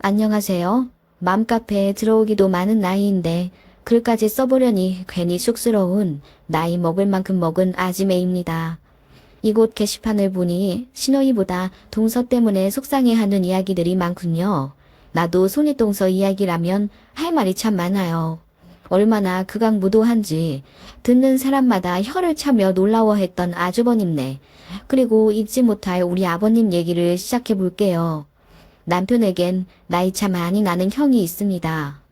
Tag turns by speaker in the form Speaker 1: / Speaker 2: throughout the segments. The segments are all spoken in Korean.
Speaker 1: 안녕하세요. 맘카페에 들어오기도 많은 나이인데 글까지 써보려니 괜히 쑥스러운 나이 먹을 만큼 먹은 아지매입니다. 이곳 게시판을 보니 신호이보다 동서 때문에 속상해하는 이야기들이 많군요. 나도 손윗동서 이야기라면 할 말이 참 많아요. 얼마나 극악무도한지 듣는 사람마다 혀를 차며 놀라워했던 아주버님네. 그리고 잊지 못할 우리 아버님 얘기를 시작해 볼게요. 남편에겐 나이 차 많이 나는 형이 있습니다.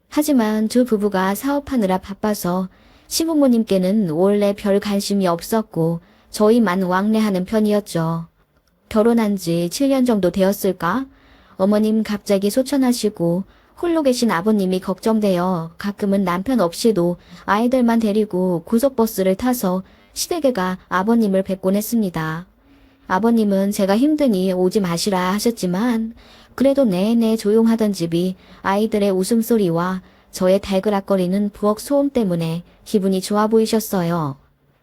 Speaker 1: 하지만 두 부부가 사업하느라 바빠서 시부모님께는 원래 별 관심이 없었고 저희만 왕래하는 편이었죠. 결혼한 지 7년 정도 되었을까? 어머님 갑자기 소천하시고 홀로 계신 아버님이 걱정되어 가끔은 남편 없이도 아이들만 데리고 고속버스를 타서 시댁에 아버님을 뵙곤 했습니다. 아버님은 제가 힘드니 오지 마시라 하셨지만 그래도 내내 조용하던 집이 아이들의 웃음소리와 저의 달그락거리는 부엌 소음 때문에 기분이 좋아 보이셨어요.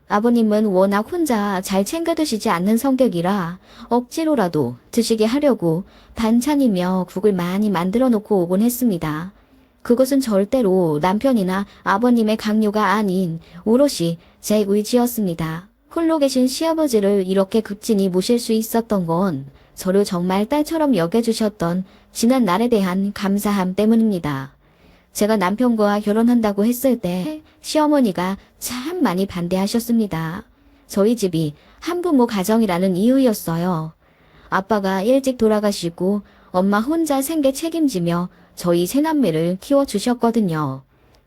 Speaker 1: 아버님은 워낙 혼자 잘 챙겨 드시지 않는 성격이라 억지로라도 드시게 하려고 반찬이며 국을 많이 만들어 놓고 오곤 했습니다. 그것은 절대로 남편이나 아버님의 강요가 아닌 오롯이 제 의지였습니다. 홀로 계신 시아버지를 이렇게 급진히 모실 수 있었던 건 저를 정말 딸처럼 여겨주셨던 지난 날에 대한 감사함 때문입니다. 제가 남편과 결혼한다고 했을 때 시어머니가 참 많이 반대하셨습니다. 저희 집이 한부모 가정이라는 이유였어요. 아빠가 일찍 돌아가시고 엄마 혼자 생계 책임지며 저희 세남매를 키워주셨거든요.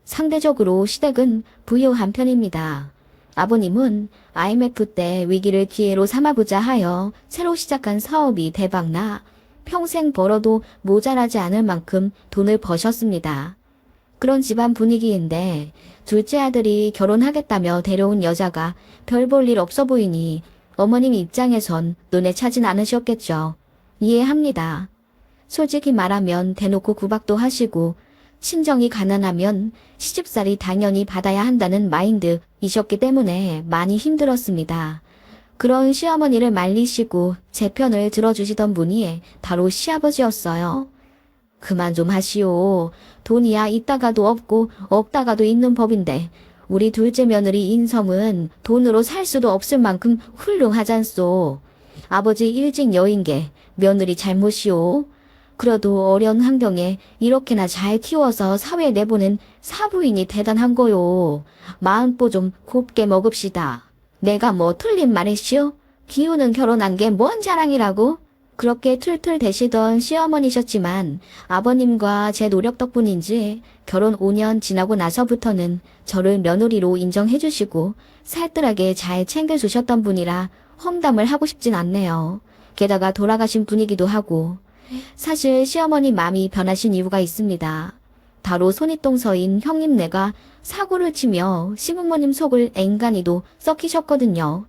Speaker 1: 상대적으로 시댁은 부유한 편입니다. 아버님은 IMF 때 위기를 기회로 삼아보자 하여 새로 시작한 사업이 대박나 평생 벌어도 모자라지 않을 만큼 돈을 버셨습니다. 그런 집안 분위기인데 둘째 아들이 결혼하겠다며 데려온 여자가 별 볼 일 없어 보이니 어머님 입장에선 눈에 차진 않으셨겠죠. 이해합니다. 솔직히 말하면 대놓고 구박도 하시고 친정이 가난하면 시집살이 당연히 받아야 한다는 마인드이셨기 때문에 많이 힘들었습니다. 그런 시어머니를 말리시고 제 편을 들어주시던 분이 바로 시아버지였어요. 그만 좀 하시오. 돈이야 있다가도 없고 없다가도 있는 법인데 우리 둘째 며느리 인성은 돈으로 살 수도 없을 만큼 훌륭하잖소. 아버지 일찍 여인 게 며느리 잘못이오. 그래도 어려운 환경에 이렇게나 잘 키워서 사회에 내보낸 사부인이 대단한 거요. 마음보 좀 곱게 먹읍시다. 내가 뭐 틀린 말했시오? 기우는 결혼한 게 뭔 자랑이라고? 그렇게 툴툴 대시던 시어머니셨지만 아버님과 제 노력 덕분인지 결혼 5년 지나고 나서부터는 저를 며느리로 인정해주시고 살뜰하게 잘 챙겨주셨던 분이라 험담을 하고 싶진 않네요. 게다가 돌아가신 분이기도 하고 사실 시어머니 마음이 변하신 이유가 있습니다. 바로 손윗동서인 형님네가 사고를 치며 시부모님 속을 앵간히도 썩히셨거든요.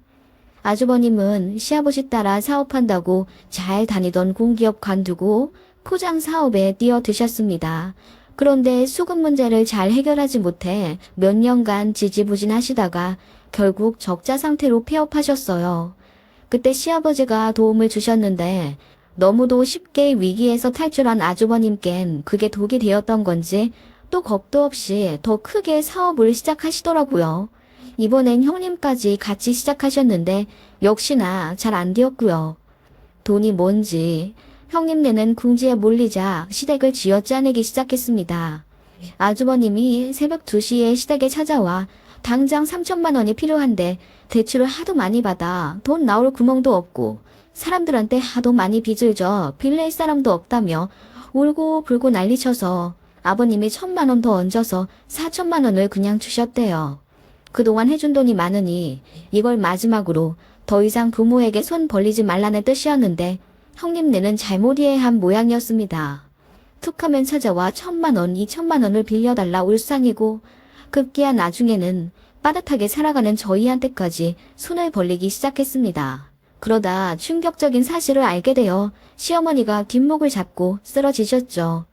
Speaker 1: 아주버님은 시아버지 따라 사업한다고 잘 다니던 공기업 관두고 포장 사업에 뛰어드셨습니다. 그런데 수급 문제를 잘 해결하지 못해 몇 년간 지지부진하시다가 결국 적자 상태로 폐업하셨어요. 그때 시아버지가 도움을 주셨는데 너무도 쉽게 위기에서 탈출한 아주버님껜 그게 독이 되었던 건지 또 겁도 없이 더 크게 사업을 시작하시더라고요. 이번엔 형님까지 같이 시작하셨는데 역시나 잘 안 되었고요. 돈이 뭔지 형님네는 궁지에 몰리자 시댁을 쥐어짜내기 시작했습니다. 아주버님이 새벽 2시에 시댁에 찾아와 당장 3천만 원이 필요한데 대출을 하도 많이 받아 돈 나올 구멍도 없고 사람들한테 하도 많이 빚을 져 빌릴 사람도 없다며 울고 불고 난리쳐서 아버님이 1,000만 원 더 얹어서 4천만 원을 그냥 주셨대요. 그동안 해준 돈이 많으니 이걸 마지막으로 더 이상 부모에게 손 벌리지 말라는 뜻이었는데 형님네는 잘못 이해한 모양이었습니다. 툭하면 찾아와 1,000만 원, 2천만 원을 빌려달라 울상이고 급기야 나중에는 빠듯하게 살아가는 저희한테까지 손을 벌리기 시작했습니다. 그러다 충격적인 사실을 알게 되어 시어머니가 뒷목을 잡고 쓰러지셨죠.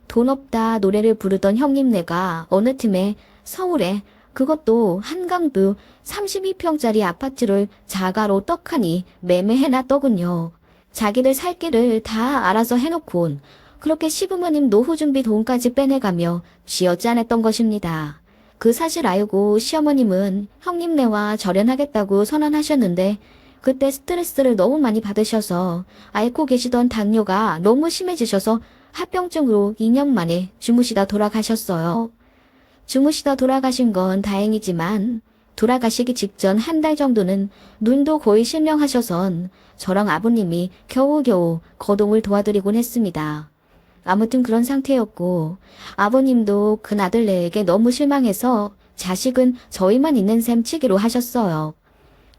Speaker 1: 돈 없다 노래를 부르던 형님네가 어느 틈에 서울에 그것도 한강뷰 32평짜리 아파트를 자가로 떡하니 매매해놨더군요. 자기들 살 길을 다 알아서 해놓곤 그렇게 시부모님 노후 준비 돈까지 빼내가며 쥐어짜냈던 것입니다. 그 사실 알고 시어머님은 형님네와 절연하겠다고 선언하셨는데 그때 스트레스를 너무 많이 받으셔서 앓고 계시던 당뇨가 너무 심해지셔서 합병증으로 2년 만에 주무시다 돌아가셨어요. 주무시다 돌아가신 건 다행이지만 돌아가시기 직전 한 달 정도는 눈도 거의 실명하셔선 저랑 아버님이 겨우겨우 거동을 도와드리곤 했습니다. 아무튼 그런 상태였고 아버님도 그 아들네에게 너무 실망해서 자식은 저희만 있는 셈 치기로 하셨어요.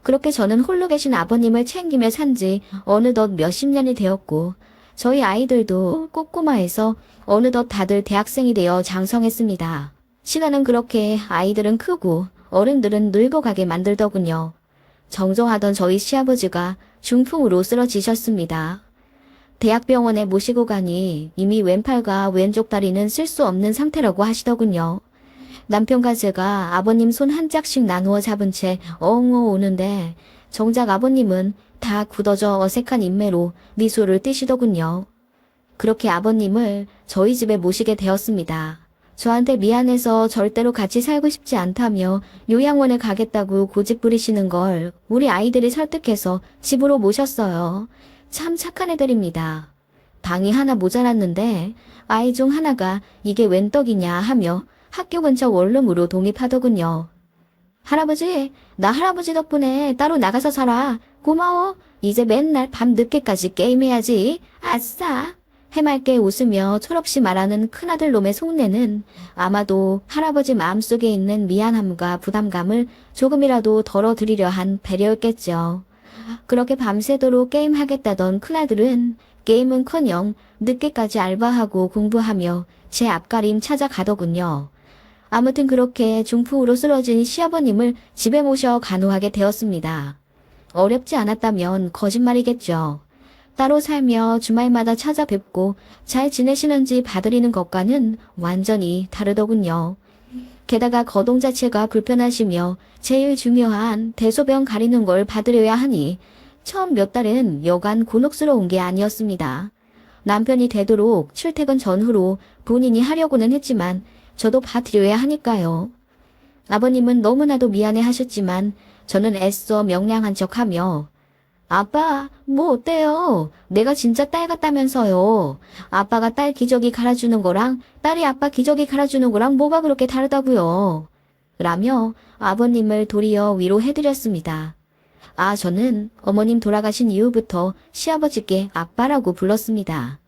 Speaker 1: 그렇게 저는 홀로 계신 아버님을 챙기며 산지 어느덧 몇십 년이 되었고 저희 아이들도 꼬꼬마해서 어느덧 다들 대학생이 되어 장성했습니다. 시간은 그렇게 아이들은 크고 어른들은 늙어가게 만들더군요. 정정하던 저희 시아버지가 중풍으로 쓰러지셨습니다. 대학병원에 모시고 가니 이미 왼팔과 왼쪽 다리는 쓸 수 없는 상태라고 하시더군요. 남편과 제가 아버님 손 한 짝씩 나누어 잡은 채 엉엉 우는데 정작 아버님은 다 굳어져 어색한 인매로 미소를 띠시더군요. 그렇게 아버님을 저희 집에 모시게 되었습니다. 저한테 미안해서 절대로 같이 살고 싶지 않다며 요양원에 가겠다고 고집 부리시는 걸 우리 아이들이 설득해서 집으로 모셨어요. 참 착한 애들입니다. 방이 하나 모자랐는데 아이 중 하나가 이게 웬 떡이냐 하며 학교 근처 원룸으로 독립하더군요. 할아버지, 나 할아버지 덕분에 따로 나가서 살아. 고마워. 이제 맨날 밤 늦게까지 게임해야지. 아싸. 해맑게 웃으며 철없이 말하는 큰아들 놈의 속내는 아마도 할아버지 마음속에 있는 미안함과 부담감을 조금이라도 덜어드리려 한 배려였겠죠. 그렇게 밤새도록 게임하겠다던 큰아들은 게임은커녕 늦게까지 알바하고 공부하며 제 앞가림 찾아가더군요. 아무튼 그렇게 중풍으로 쓰러진 시아버님을 집에 모셔 간호하게 되었습니다. 어렵지 않았다면 거짓말이겠죠. 따로 살며 주말마다 찾아뵙고 잘 지내시는지 봐드리는 것과는 완전히 다르더군요. 게다가 거동 자체가 불편하시며 제일 중요한 대소변 가리는 걸 봐드려야 하니 처음 몇 달은 여간 곤혹스러운 게 아니었습니다. 남편이 되도록 출퇴근 전후로 본인이 하려고는 했지만 저도 봐드려야 하니까요. 아버님은 너무나도 미안해 하셨지만 저는 애써 명량한 척하며 아빠, 뭐 어때요? 내가 진짜 딸 같다면서요. 아빠가 딸 기저귀 갈아주는 거랑 딸이 아빠 기저귀 갈아주는 거랑 뭐가 그렇게 다르다고요. 라며 아버님을 도리어 위로해드렸습니다. 저는 어머님 돌아가신 이후부터 시아버지께 아빠라고 불렀습니다.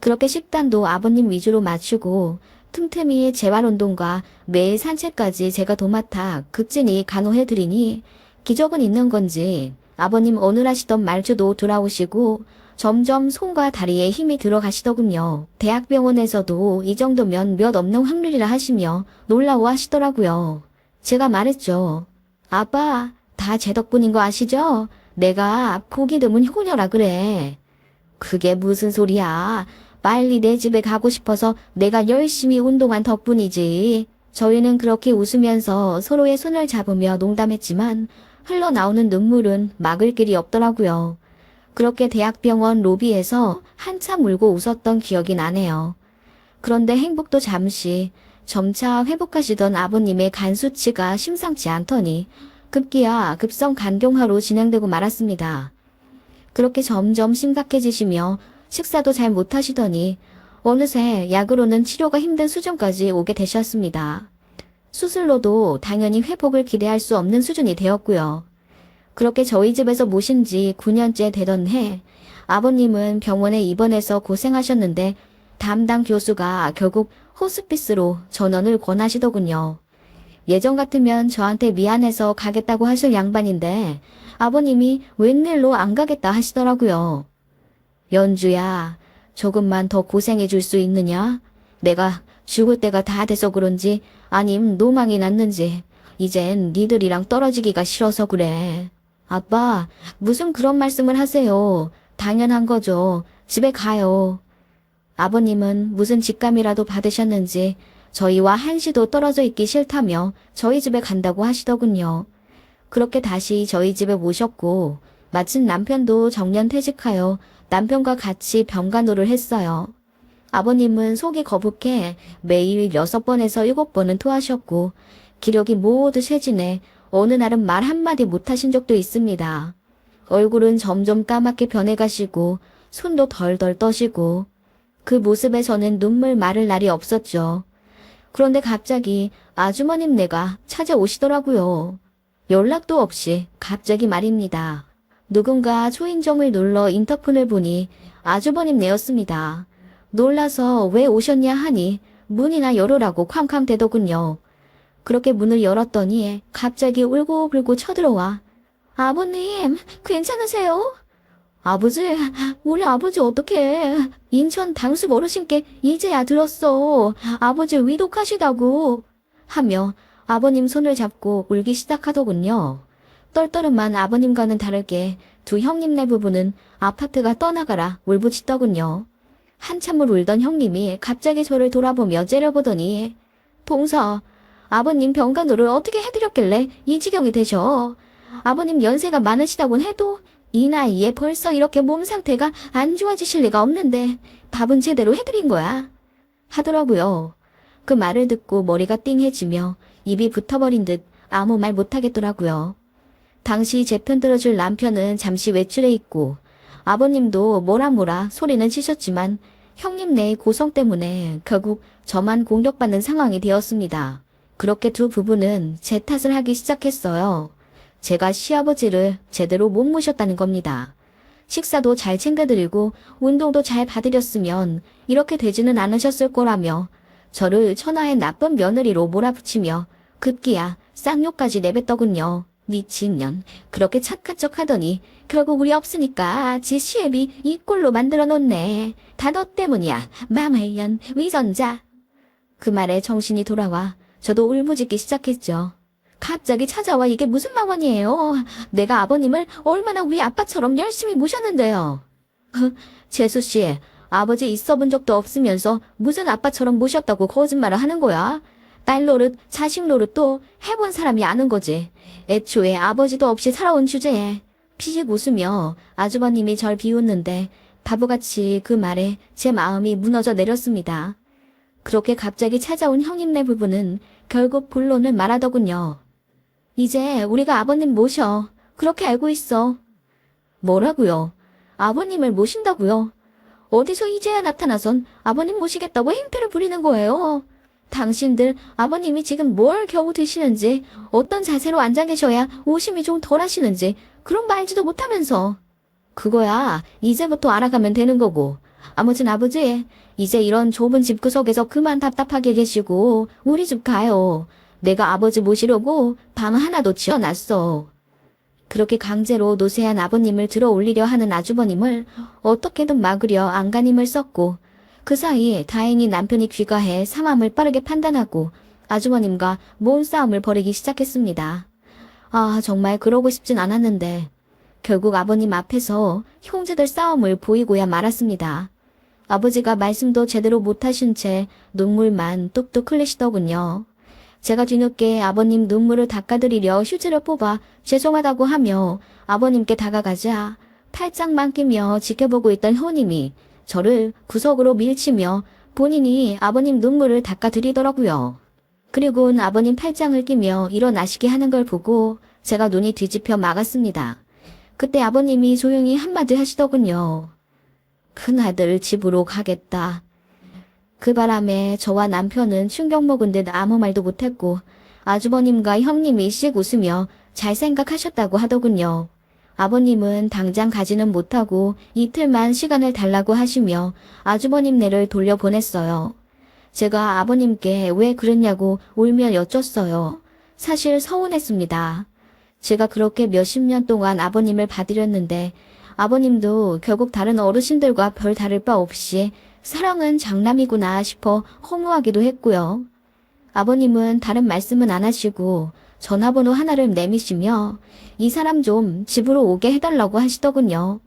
Speaker 1: 그렇게 식단도 아버님 위주로 맞추고 틈틈이 재활운동과 매일 산책까지 제가 도맡아 극진히 간호해드리니 기적은 있는 건지 아버님 어눌하시던 말투도 돌아오시고 점점 손과 다리에 힘이 들어가시더군요. 대학병원에서도 이 정도면 몇 없는 확률이라 하시며 놀라워 하시더라고요. 제가 말했죠. 아빠, 다 제 덕분인 거 아시죠? 내가 고기 드문 효녀라 그래. 그게 무슨 소리야. 빨리 내 집에 가고 싶어서 내가 열심히 운동한 덕분이지. 저희는 그렇게 웃으면서 서로의 손을 잡으며 농담했지만 흘러나오는 눈물은 막을 길이 없더라고요. 그렇게 대학병원 로비에서 한참 울고 웃었던 기억이 나네요. 그런데 행복도 잠시 점차 회복하시던 아버님의 간 수치가 심상치 않더니 급기야 급성 간경화로 진행되고 말았습니다. 그렇게 점점 심각해지시며 식사도 잘 못하시더니 어느새 약으로는 치료가 힘든 수준까지 오게 되셨습니다. 수술로도 당연히 회복을 기대할 수 없는 수준이 되었고요. 그렇게 저희 집에서 모신 지 9년째 되던 해 아버님은 병원에 입원해서 고생하셨는데 담당 교수가 결국 호스피스로 전원을 권하시더군요. 예전 같으면 저한테 미안해서 가겠다고 하실 양반인데 아버님이 웬일로 안 가겠다 하시더라고요. 연주야, 조금만 더 고생해 줄 수 있느냐? 내가 죽을 때가 다 돼서 그런지 아님 노망이 났는지 이젠 니들이랑 떨어지기가 싫어서 그래. 아빠, 무슨 그런 말씀을 하세요. 당연한 거죠. 집에 가요. 아버님은 무슨 직감이라도 받으셨는지 저희와 한시도 떨어져 있기 싫다며 저희 집에 간다고 하시더군요. 그렇게 다시 저희 집에 모셨고 마침 남편도 정년퇴직하여 남편과 같이 병간호를 했어요. 아버님은 속이 거북해 매일 6번에서 7번은 토하셨고 기력이 모두 쇠진해 어느 날은 말 한마디 못하신 적도 있습니다. 얼굴은 점점 까맣게 변해가시고 손도 덜덜 떠시고 그 모습에 저는 눈물 마를 날이 없었죠. 그런데 갑자기 아주머님네가 찾아오시더라고요. 연락도 없이 갑자기 말입니다. 누군가 초인종을 눌러 인터폰을 보니 아주버님네였습니다. 놀라서 왜 오셨냐 하니 문이나 열으라고 쾅쾅 대더군요. 그렇게 문을 열었더니 갑자기 울고불고 쳐들어와 아버님 괜찮으세요? 아버지, 우리 아버지 어떡해. 인천 당숙 어르신께 이제야 들었어. 아버지 위독하시다고. 하며 아버님 손을 잡고 울기 시작하더군요. 떨떠름한 아버님과는 다르게 두 형님네 부부는 아파트가 떠나가라 울부짖더군요. 한참을 울던 형님이 갑자기 저를 돌아보며 째려보더니 봉서, 아버님 병간호를 어떻게 해드렸길래 이 지경이 되셔. 아버님 연세가 많으시다곤 해도 이 나이에 벌써 이렇게 몸 상태가 안 좋아지실 리가 없는데 밥은 제대로 해드린 거야. 하더라고요. 그 말을 듣고 머리가 띵해지며 입이 붙어버린 듯 아무 말 못하겠더라고요. 당시 제 편 들어줄 남편은 잠시 외출해 있고 아버님도 뭐라 소리는 치셨지만 형님네의 고성 때문에 결국 저만 공격받는 상황이 되었습니다. 그렇게 두 부부는 제 탓을 하기 시작했어요. 제가 시아버지를 제대로 못 모셨다는 겁니다. 식사도 잘 챙겨드리고 운동도 잘 봐드렸으면 이렇게 되지는 않으셨을 거라며 저를 천하의 나쁜 며느리로 몰아붙이며 급기야 쌍욕까지 내뱉더군요. 미친년, 그렇게 착한 척 하더니 결국 우리 없으니까 지 시애비 이 꼴로 만들어 놓네. 다 너 때문이야. 마말년 위선자. 그 말에 정신이 돌아와 저도 울부짖기 시작했죠. 갑자기 찾아와 이게 무슨 망언이에요. 내가 아버님을 얼마나 우리 아빠처럼 열심히 모셨는데요. 재수씨, 아버지 있어본 적도 없으면서 무슨 아빠처럼 모셨다고 거짓말을 하는 거야. 딸 노릇, 자식 노릇도 해본 사람이 아는 거지. 애초에 아버지도 없이 살아온 주제에. 피식 웃으며 아주버님이 절 비웃는데 바보같이 그 말에 제 마음이 무너져 내렸습니다. 그렇게 갑자기 찾아온 형님네 부부는 결국 본론을 말하더군요. 이제 우리가 아버님 모셔. 그렇게 알고 있어. 뭐라고요? 아버님을 모신다고요? 어디서 이제야 나타나선 아버님 모시겠다고 행패를 부리는 거예요. 당신들 아버님이 지금 뭘 겨우 드시는지 어떤 자세로 앉아 계셔야 오심이 좀 덜 하시는지 그런 거 알지도 못하면서. 그거야 이제부터 알아가면 되는 거고. 아무튼 아버지 이제 이런 좁은 집구석에서 그만 답답하게 계시고 우리 집 가요. 내가 아버지 모시려고 방 하나도 지어놨어. 그렇게 강제로 노쇠한 아버님을 들어 올리려 하는 아주버님을 어떻게든 막으려 안간힘을 썼고 그 사이 다행히 남편이 귀가해 상황을 빠르게 판단하고 아주버님과 몸싸움을 벌이기 시작했습니다. 아, 정말 그러고 싶진 않았는데 결국 아버님 앞에서 형제들 싸움을 보이고야 말았습니다. 아버지가 말씀도 제대로 못하신 채 눈물만 뚝뚝 흘리시더군요. 제가 뒤늦게 아버님 눈물을 닦아드리려 휴지를 뽑아 죄송하다고 하며 아버님께 다가가자 팔짱만 끼며 지켜보고 있던 형님이 저를 구석으로 밀치며 본인이 아버님 눈물을 닦아드리더라고요. 그리고는 아버님 팔짱을 끼며 일어나시게 하는 걸 보고 제가 눈이 뒤집혀 막았습니다. 그때 아버님이 조용히 한마디 하시더군요. 큰아들 집으로 가겠다. 그 바람에 저와 남편은 충격 먹은 듯 아무 말도 못했고 아주버님과 형님이 씩 웃으며 잘 생각하셨다고 하더군요. 아버님은 당장 가지는 못하고 이틀만 시간을 달라고 하시며 아주버님네를 돌려보냈어요. 제가 아버님께 왜 그랬냐고 울며 여쭸어요. 사실 서운했습니다. 제가 그렇게 몇십 년 동안 아버님을 봐드렸는데 아버님도 결국 다른 어르신들과 별 다를 바 없이 사랑은 장남이구나 싶어 허무하기도 했고요. 아버님은 다른 말씀은 안 하시고 전화번호 하나를 내미시며 이 사람 좀 집으로 오게 해달라고 하시더군요.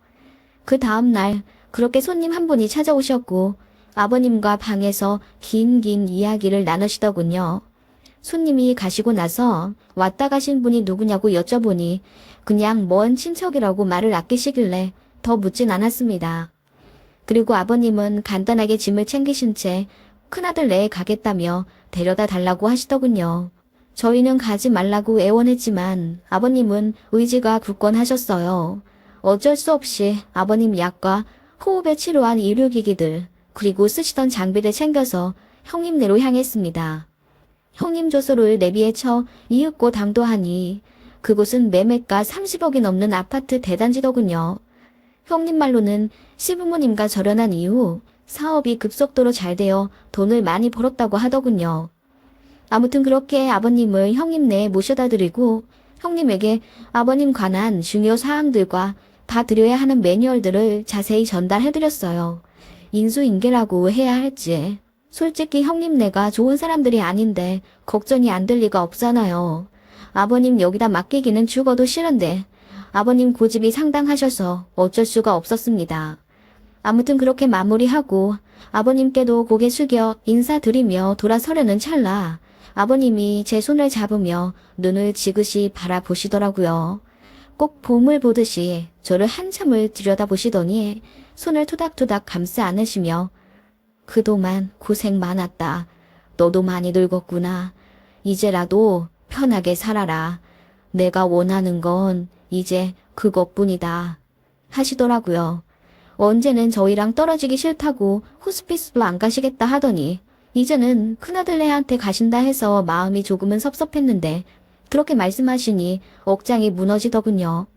Speaker 1: 그 다음날 그렇게 손님 한 분이 찾아오셨고 아버님과 방에서 긴 이야기를 나누시더군요. 손님이 가시고 나서 왔다 가신 분이 누구냐고 여쭤보니 그냥 먼 친척이라고 말을 아끼시길래 더 묻진 않았습니다. 그리고 아버님은 간단하게 짐을 챙기신 채 큰아들 내에 가겠다며 데려다 달라고 하시더군요. 저희는 가지 말라고 애원했지만 아버님은 의지가 굳건하셨어요. 어쩔 수 없이 아버님 약과 호흡에 치료한 의료기기들 그리고 쓰시던 장비를 챙겨서 형님네로 향했습니다. 형님 조소를 내비에 쳐 이윽고 당도하니 그곳은 매매가 30억이 넘는 아파트 대단지더군요. 형님 말로는 시부모님과 절연한 이후 사업이 급속도로 잘 되어 돈을 많이 벌었다고 하더군요. 아무튼 그렇게 아버님을 형님네에 모셔다 드리고 형님에게 아버님 관한 중요 사항들과 다 드려야 하는 매뉴얼들을 자세히 전달해드렸어요. 인수인계라고 해야 할지. 솔직히 형님네가 좋은 사람들이 아닌데 걱정이 안 될 리가 없잖아요. 아버님 여기다 맡기기는 죽어도 싫은데 아버님 고집이 상당하셔서 어쩔 수가 없었습니다. 아무튼 그렇게 마무리하고 아버님께도 고개 숙여 인사드리며 돌아서려는 찰나 아버님이 제 손을 잡으며 눈을 지그시 바라보시더라고요. 꼭 봄을 보듯이 저를 한참을 들여다보시더니 손을 토닥토닥 감싸 안으시며 그동안 고생 많았다. 너도 많이 늙었구나. 이제라도 편하게 살아라. 내가 원하는 건 이제 그것뿐이다. 하시더라고요. 언제는 저희랑 떨어지기 싫다고 호스피스도 안 가시겠다 하더니 이제는 큰아들네한테 가신다 해서 마음이 조금은 섭섭했는데 그렇게 말씀하시니 억장이 무너지더군요.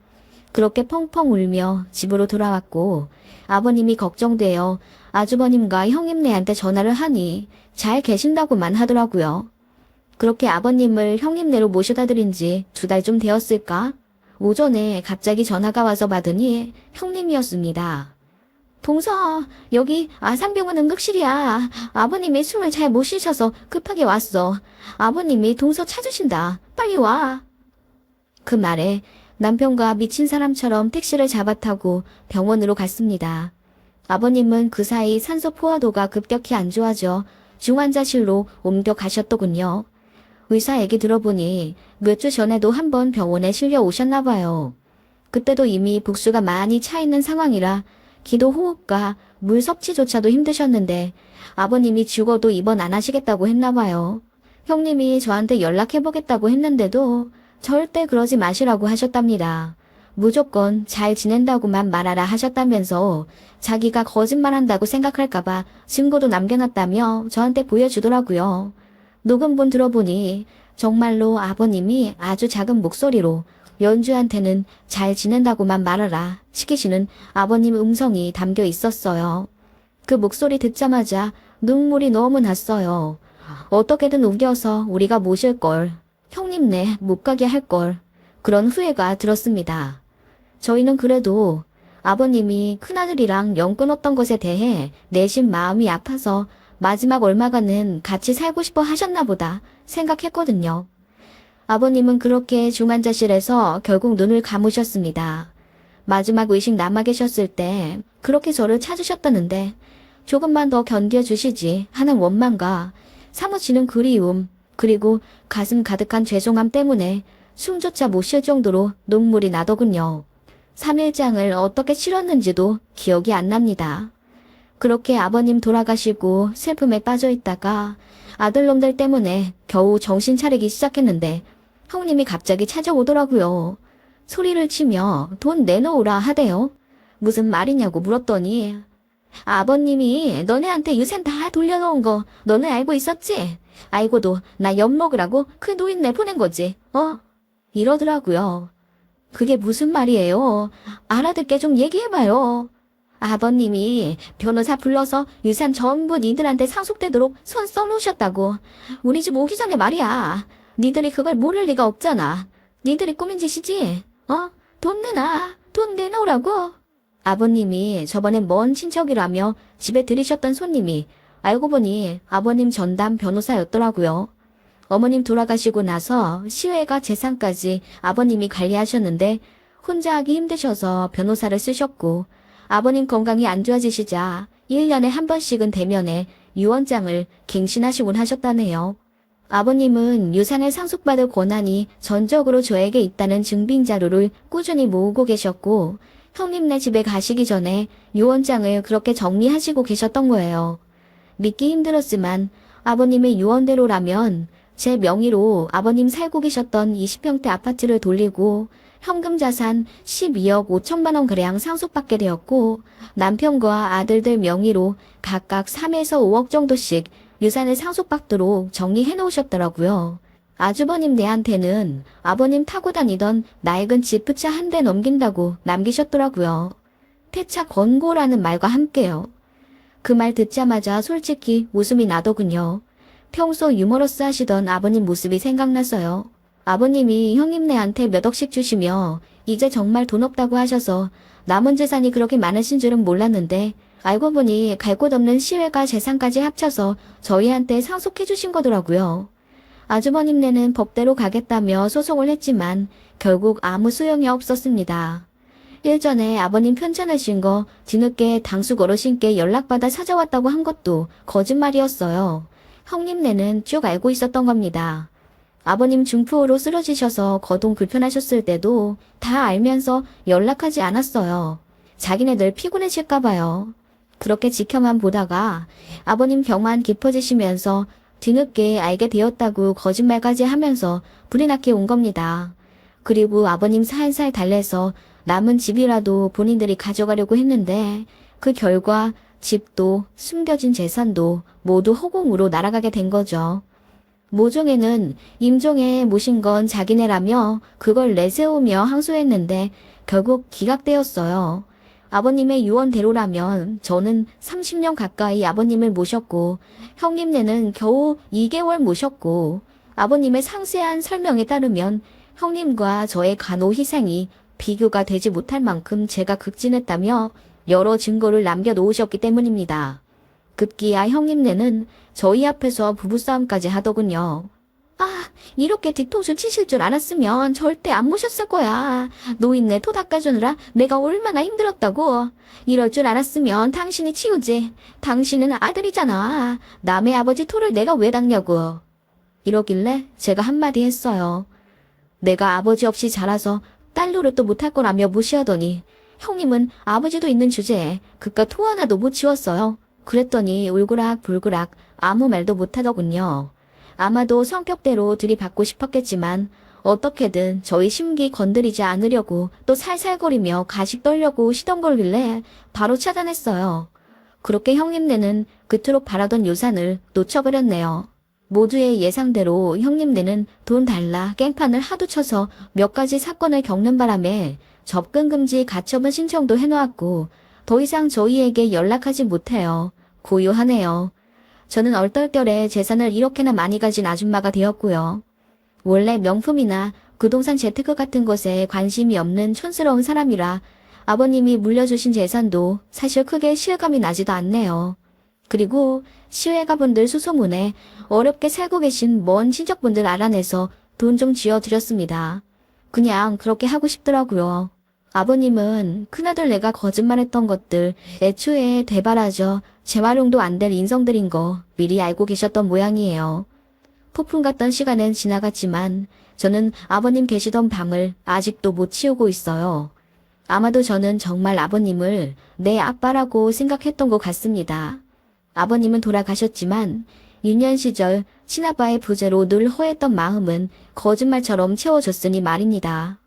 Speaker 1: 그렇게 펑펑 울며 집으로 돌아왔고 아버님이 걱정되어 아주버님과 형님네한테 전화를 하니 잘 계신다고만 하더라고요. 그렇게 아버님을 형님네로 모셔다 드린 지 2달 좀 되었을까? 오전에 갑자기 전화가 와서 받으니 형님이었습니다. 동서, 여기 아산병원 응급실이야. 아버님이 숨을 잘 못 쉬셔서 급하게 왔어. 아버님이 동서 찾으신다. 빨리 와. 그 말에 남편과 미친 사람처럼 택시를 잡아 타고 병원으로 갔습니다. 아버님은 그 사이 산소 포화도가 급격히 안 좋아져 중환자실로 옮겨가셨더군요. 의사 얘기 들어보니 몇 주 전에도 한번 병원에 실려 오셨나 봐요. 그때도 이미 복수가 많이 차 있는 상황이라 기도 호흡과 물 섭취조차도 힘드셨는데 아버님이 죽어도 입원 안 하시겠다고 했나 봐요. 형님이 저한테 연락해보겠다고 했는데도 절대 그러지 마시라고 하셨답니다. 무조건 잘 지낸다고만 말하라 하셨다면서 자기가 거짓말한다고 생각할까봐 증거도 남겨놨다며 저한테 보여주더라고요. 녹음본 들어보니 정말로 아버님이 아주 작은 목소리로 연주한테는 잘 지낸다고만 말하라 시키시는 아버님 음성이 담겨 있었어요. 그 목소리 듣자마자 눈물이 너무 났어요. 어떻게든 우겨서 우리가 모실걸, 형님네 못 가게 할걸, 그런 후회가 들었습니다. 저희는 그래도 아버님이 큰아들이랑 연 끊었던 것에 대해 내심 마음이 아파서 마지막 얼마간은 같이 살고 싶어 하셨나 보다 생각했거든요. 아버님은 그렇게 중환자실에서 결국 눈을 감으셨습니다. 마지막 의식 남아 계셨을 때 그렇게 저를 찾으셨다는데 조금만 더 견뎌주시지 하는 원망과 사무치는 그리움 그리고 가슴 가득한 죄송함 때문에 숨조차 못 쉴 정도로 눈물이 나더군요. 3일장을 어떻게 치렀는지도 기억이 안 납니다. 그렇게 아버님 돌아가시고 슬픔에 빠져 있다가 아들놈들 때문에 겨우 정신 차리기 시작했는데 형님이 갑자기 찾아오더라고요. 소리를 치며 돈 내놓으라 하대요. 무슨 말이냐고 물었더니 아버님이 너네한테 유산 다 돌려놓은 거 너네 알고 있었지? 알고도 나 엿먹으라고 그 노인네 보낸 거지. 이러더라고요. 그게 무슨 말이에요? 알아듣게 좀 얘기해봐요. 아버님이 변호사 불러서 유산 전부 니들한테 상속되도록 손 써놓으셨다고. 우리 집 오기 전에 말이야. 니들이 그걸 모를 리가 없잖아. 니들이 꾸민 짓이지? 돈 내놔. 돈 내놓으라고. 아버님이 저번에 먼 친척이라며 집에 들이셨던 손님이 알고 보니 아버님 전담 변호사였더라고요. 어머님 돌아가시고 나서 시외가 재산까지 아버님이 관리하셨는데 혼자 하기 힘드셔서 변호사를 쓰셨고 아버님 건강이 안 좋아지시자 1년에 한 번씩은 대면에 유언장을 갱신하시곤 하셨다네요. 아버님은 유산을 상속받을 권한이 전적으로 저에게 있다는 증빙 자료를 꾸준히 모으고 계셨고 형님네 집에 가시기 전에 유언장을 그렇게 정리하시고 계셨던 거예요. 믿기 힘들었지만 아버님의 유언대로라면 제 명의로 아버님 살고 계셨던 20평대 아파트를 돌리고 현금 자산 12억 5천만 원가량 상속받게 되었고 남편과 아들들 명의로 각각 3에서 5억 정도씩 유산을 상속받도록 정리해 놓으셨더라고요. 아주버님네한테는 아버님 타고 다니던 낡은 지프차 한 대 넘긴다고 남기셨더라고요. 폐차 권고라는 말과 함께요. 그 말 듣자마자 솔직히 웃음이 나더군요. 평소 유머러스 하시던 아버님 모습이 생각났어요. 아버님이 형님네한테 몇 억씩 주시며 이제 정말 돈 없다고 하셔서 남은 재산이 그렇게 많으신 줄은 몰랐는데 알고 보니 갈 곳 없는 시외가 재산까지 합쳐서 저희한테 상속해 주신 거더라고요. 아주버님네는 법대로 가겠다며 소송을 했지만 결국 아무 소용이 없었습니다. 일전에 아버님 편찮으신 거 뒤늦게 당숙 어르신께 연락받아 찾아왔다고 한 것도 거짓말이었어요. 형님네는 쭉 알고 있었던 겁니다. 아버님 중풍으로 쓰러지셔서 거동 불편하셨을 때도 다 알면서 연락하지 않았어요. 자기네들 피곤해질까봐요. 그렇게 지켜만 보다가 아버님 병만 깊어지시면서 뒤늦게 알게 되었다고 거짓말까지 하면서 불이 나게 온 겁니다. 그리고 아버님 살살 달래서 남은 집이라도 본인들이 가져가려고 했는데 그 결과 집도 숨겨진 재산도 모두 허공으로 날아가게 된 거죠. 모종에는 임종에 모신 건 자기네라며 그걸 내세우며 항소했는데 결국 기각되었어요. 아버님의 유언대로라면 저는 30년 가까이 아버님을 모셨고 형님네는 겨우 2개월 모셨고 아버님의 상세한 설명에 따르면 형님과 저의 간호 희생이 비교가 되지 못할 만큼 제가 극진했다며 여러 증거를 남겨놓으셨기 때문입니다. 급기야 형님네는 저희 앞에서 부부싸움까지 하더군요. 아, 이렇게 뒤통수 치실 줄 알았으면 절대 안 모셨을 거야. 노인네 토 닦아주느라 내가 얼마나 힘들었다고. 이럴 줄 알았으면 당신이 치우지. 당신은 아들이잖아. 남의 아버지 토를 내가 왜 닦냐고. 이러길래 제가 한마디 했어요. 내가 아버지 없이 자라서 딸 노릇도 못할 거라며 무시하더니 형님은 아버지도 있는 주제에 그깟 토 하나도 못 치웠어요. 그랬더니 울그락불그락 아무 말도 못하더군요. 아마도 성격대로 들이받고 싶었겠지만 어떻게든 저희 심기 건드리지 않으려고 또 살살거리며 가식 떨려고 시던 걸길래 바로 차단했어요. 그렇게 형님네는 그토록 바라던 유산을 놓쳐버렸네요. 모두의 예상대로 형님네는 돈 달라 깽판을 하도 쳐서 몇 가지 사건을 겪는 바람에 접근금지 가처분 신청도 해놓았고 더 이상 저희에게 연락하지 못해요. 고요하네요. 저는 얼떨결에 재산을 이렇게나 많이 가진 아줌마가 되었고요. 원래 명품이나 부동산 재테크 같은 것에 관심이 없는 촌스러운 사람이라 아버님이 물려주신 재산도 사실 크게 실감이 나지도 않네요. 그리고 시외가분들 수소문에 어렵게 살고 계신 먼 친척분들 알아내서 돈 좀 쥐어드렸습니다. 그냥 그렇게 하고 싶더라고요. 아버님은 큰아들 내가 거짓말했던 것들 애초에 되바라져 재활용도 안 될 인성들인 거 미리 알고 계셨던 모양이에요. 폭풍 같던 시간은 지나갔지만 저는 아버님 계시던 방을 아직도 못 치우고 있어요. 아마도 저는 정말 아버님을 내 아빠라고 생각했던 것 같습니다. 아버님은 돌아가셨지만 유년 시절 친아빠의 부재로 늘 허했던 마음은 거짓말처럼 채워졌으니 말입니다.